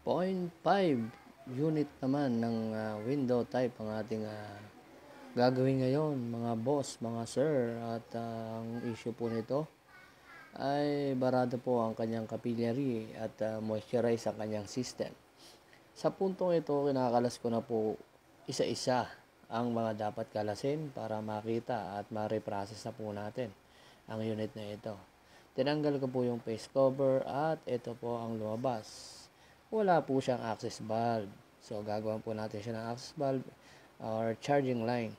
0.5 unit naman ng window type ang ating gagawin ngayon, mga boss, mga sir. At ang issue po nito ay barado po ang kanyang capillary at moisturize ang kanyang system. Sa puntong ito, kinakalas ko na po isa-isa ang mga dapat kalasin para makita at ma-reprocess na po natin ang unit na ito. Tinanggal ko po yung face cover at ito po ang lumabas. Wala po siyang access valve. So, gagawin po natin siya ng access valve or charging line.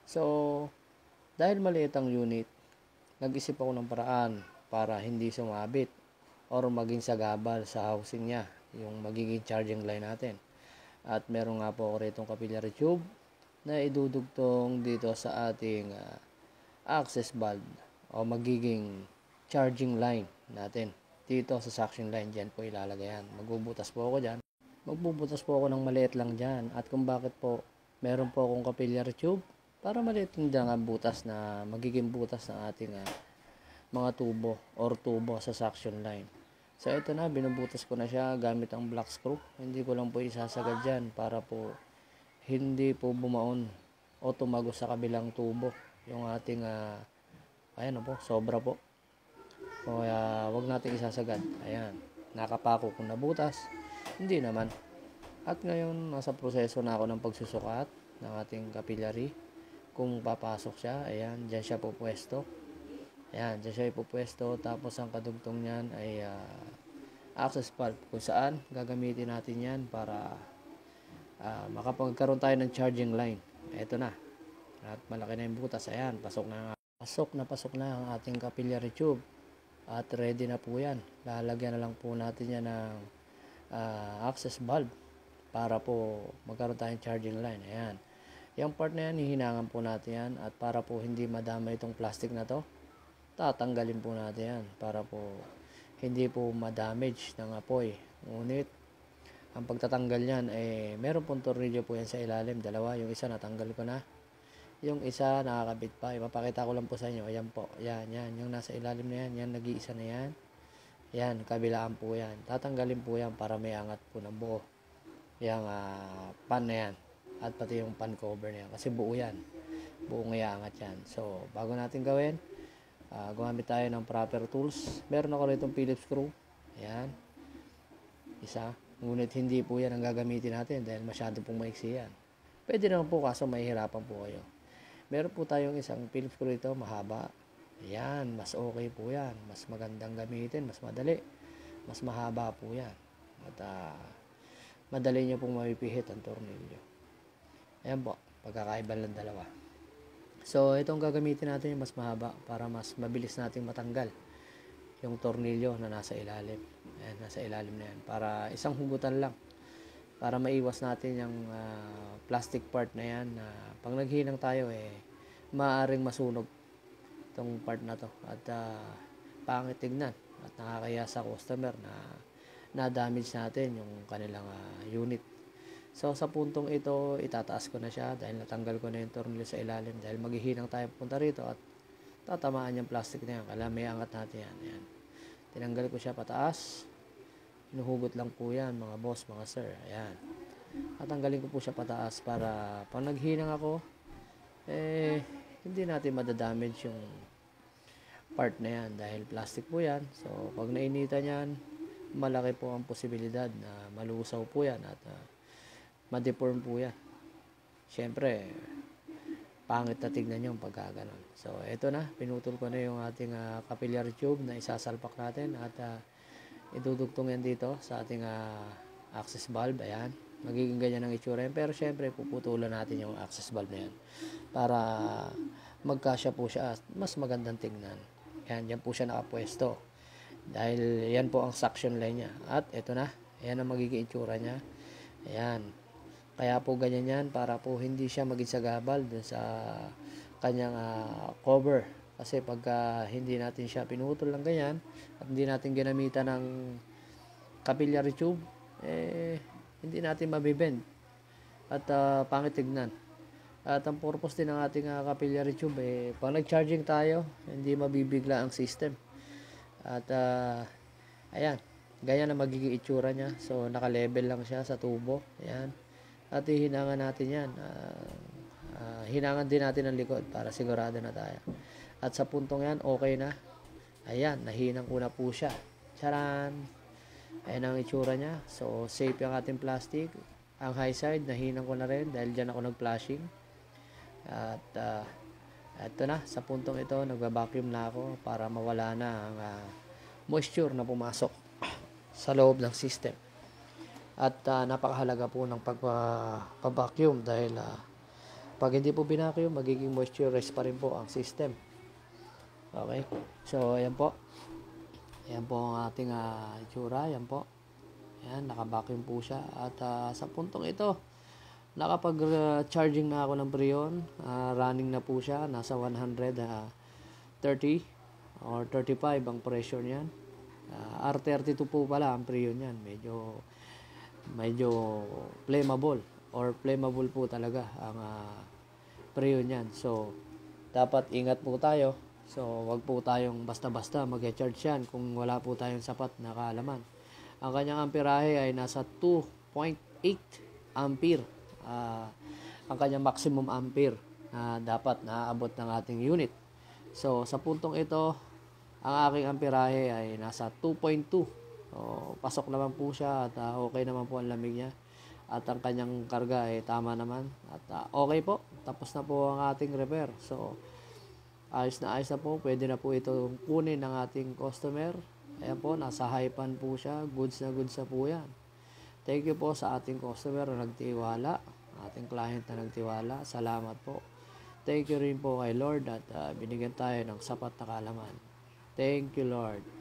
So, dahil maliit ang unit, nag-isip ako ng paraan para hindi sumabit or maging sagabal sa housing niya, yung magiging charging line natin. At meron nga po ako rito capillary tube na idudugtong dito sa ating access valve o magiging charging line natin. Dito sa suction line, dyan po ilalagay yan. Magbubutas po ako dyan. Magbubutas po ako ng maliit lang dyan. At kung bakit po, meron po akong capillary tube para maliit din dyan ang butas na magiging butas ng ating mga tubo or tubo sa suction line. So ito na, binubutas ko na siya gamit ang black screw. Hindi ko lang po isasagad dyan para po hindi po bumaon o tumago sa kabilang tubo yung ating ayan po, sobra po. Kaya wag natin isasagad. Ayan, nakapako kung nabutas. Hindi naman. At ngayon, nasa proseso na ako ng pagsusukat ng ating capillary. Kung papasok siya, ayan, dyan siya pupwesto. Ayan, dyan siya ipupwesto. Tapos ang kadugtong niyan ay access valve kung saan gagamitin natin yan para makapagkaroon tayo ng charging line. Ito na. At malaki na yung butas. Ayan, pasok na ang ating capillary tube. At ready na po yan. Lalagyan na lang po natin yan ng access valve para po magkaroon tayong charging line. Ayan. Yung part na yan, hihinangan po natin yan. At para po hindi madama itong plastic na to, tatanggalin po natin yan para po hindi po madamage ng apoy. Ngunit, ang pagtatanggal yan, meron pong tornilyo po yan sa ilalim. Dalawa, yung isa natanggal ko na. Yung isa nakakabit pa. Ipapakita ko lang po sa inyo. Ayan po. Yan. Yung nasa ilalim na yan. Yan, nag-iisa na yan. Yan, kabilaan po yan. Tatanggalin po yan para may angat po ng buo. Yung pan na yan. At pati yung pan cover na yan. Kasi buo yan. Buong iangat yan. So, bago natin gawin, gumamit tayo ng proper tools. Meron ako rito Phillips screw. Ayan. Isa. Ngunit hindi po yan ang gagamitin natin dahil masyado pong maiksi yan. Pwede naman po kaso mahihirapan po kayo. Meron po tayong isang Phillips screw ito, mahaba. Ayan, mas okay po yan. Mas magandang gamitin, mas madali. Mas mahaba po yan. At madali nyo pong mapipihit ang tornilyo. Ayan po, pagkakaiba lang dalawa. So, itong gagamitin natin yung mas mahaba para mas mabilis nating matanggal yung tornilyo na nasa ilalim. Ayan, nasa ilalim na yan. Para isang hugutan lang. Para maiwas natin yung plastic part na yan na pag naghinang tayo maaaring masunog itong part na to at pangit tignan at nakakaya sa customer na na-damage natin yung kanilang unit. So sa puntong ito, itataas ko na siya dahil natanggal ko na yung tornilyo sa ilalim dahil maghihinang tayo punta rito at tatamaan yung plastic na yan. Kaya may angat natin yan. Ayan. Tinanggal ko siya pataas. Hinuhugot lang po yan mga boss, mga sir. Ayan. Tatanggalin ko po siya pataas para pag naghinang ako, hindi natin madadamage yung part na yan dahil plastic po yan. So, pag nainitan yan, malaki po ang posibilidad na malusaw po yan at ma-deform po yan. Siyempre, pangit na tignan yung pagkaganon. So, eto na. Pinutol ko na yung ating capillary tube na isasalpak natin at idudugtong yan dito sa ating access valve. Ayan. Magiging ganyan ang itsura yan. Pero syempre, puputulan natin yung access valve na yan para magkasya po siya. Mas magandang tingnan. Ayan, yan po siya nakapwesto. Dahil yan po ang suction line niya. At ito na. Ayan ang magiging itsura niya. Ayan. Kaya po ganyan yan para po hindi siya maging sagabal dun sa kanyang cover. Kasi pagka hindi natin siya pinutol lang ganyan at hindi natin ginamitan ng capillary tube, hindi natin mabibend at pangit tignan. At ang purpose din ng ating capillary tube, pag nag-charging tayo, hindi mabibigla ang system. At ayan, Ganyan na magiging itsura niya. So, naka-level lang siya sa tubo. Ayan. At hihinangan natin yan. Hinangan din natin ang likod para sigurado na tayo. At sa puntong yan, okay na. Ayan, nahinang ko na po siya. Charan! Ayan ang itsura niya. So, safe yung ating plastic. Ang high side, nahinang ko na rin dahil dyan ako nag-flashing. At, eto na, sa puntong ito, nagba-vacuum na ako para mawala na ang moisture na pumasok sa loob ng system. At napakahalaga po ng pag-vacuum dahil pag hindi po binacuum, magiging moistureless pa rin po ang system. Okay? So, ayan po. Ayan po ang ating itsura. Ayan po. Ayan, naka-vacuum po siya. At sa puntong ito, nakapag-charging na ako ng Brion. Running na po siya. Nasa 130 or 35 ang pressure niyan. R32 po pala ang Brion niyan. Medyo flammable or flammable po talaga ang Brion niyan. So, dapat ingat po tayo. So, wag po tayong basta-basta mag-charge yan kung wala po tayong sapat na kaalaman. Ang kanyang amperahe ay nasa 2.8 ampere. Ang kanyang maximum ampere na dapat naaabot ng ating unit. So, sa puntong ito, ang aking amperahe ay nasa 2.2. So, pasok naman po siya at okay naman po ang lamig niya. At ang kanyang karga ay tama naman. At okay po, tapos na po ang ating repair. So, ayos na po. Pwede na po ito kunin ng ating customer. Ayan po, nasa high pan po siya. Goods na po yan. Thank you po sa ating customer na nagtiwala. Ating client na nagtiwala. Salamat po. Thank you rin po kay Lord at binigyan tayo ng sapat na kaalaman. Thank you, Lord.